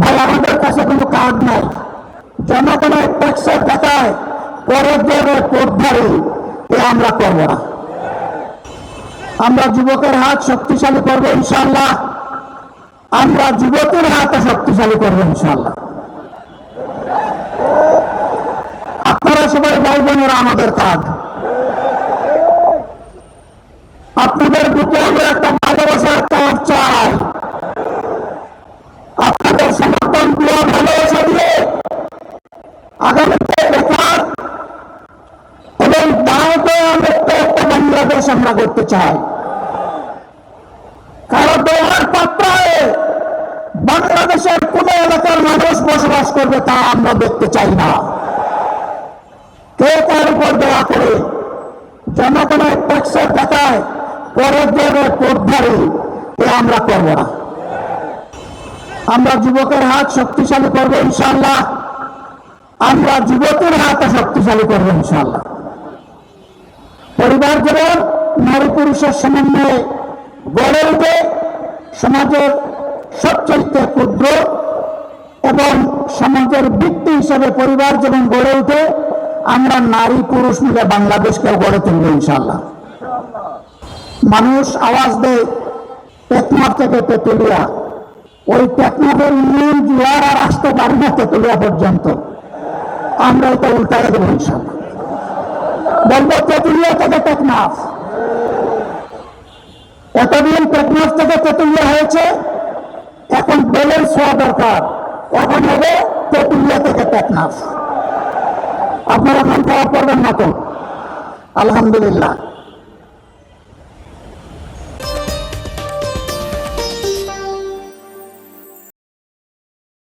ভাই আমাদের কাছে কোনো কার্ড নাই, জনগণের ট্যাক্সের টাকায় পরের জায়গায় কোটধারী এ আমরা করব না। আমরা যুবকের হাত শক্তিশালী করবো ইনশাআল্লাহ, আমরা যুবকের হাতে শক্তিশালী করবো ইনশাআল্লাহ। আপনারা সবাই ভাই বোনেরা আমাদের কাজ, আপনাদের বুকে আমরা একটা ভালোবাসার কাজ চাই। আপনাদের সমর্থন দিয়ে ভালোবাসা দিয়ে আগামীতে বেকার এবং ভারতের একটা বাংলাদেশ আমরা করতে চাই। কারণ দেওয়ার পাত্রায় বাংলাদেশের কোন এলাকার মানুষ বসবাস করবে তা আমরা দেখতে চাই না। কে কার উপর দেওয়া করে জনগণের ট্যাক্সের টাকায় পরের জায়গায় কোটধারী এ আমরা করব না। আমরা যুবকের হাত শক্তিশালী করবো ইনশাআল্লাহ, আমরা যুবকের হাতে শক্তিশালী করবো ইনশাআল্লাহ। পরিবার যেমন নারী পুরুষের সমন্বয়ে গড়ে উঠে সমাজের সবচেয়ে ক্ষুদ্র এবং সমাজের ভিত্তি হিসেবে পরিবার যেমন গড়ে উঠে, আমরা নারী পুরুষ মিলে বাংলাদেশকে গড়ে তুলব ইনশাআল্লাহ। মানুষ আওয়াজ দেয় টেকনাফ থেকে তেতুলিয়া, ওই টেকনাফের ইউনিয়ন জুয়ার আর আসতে পারি না তেতুলিয়া পর্যন্ত, আমরা এটা উল্টায় দেবো ইনশাআল্লাহ। বলবো তেতুলিয়া থেকে টেকনাফ, এতদিন টেকনাফ থেকে তেতুলিয়া হয়েছে, এখন ব্যালেন্স হওয়া দরকার, এখন হবে তেতুলিয়া থেকে টেকনাফ। আপনারা মন খারাপ করবেন না তো, আলহামদুলিল্লাহ।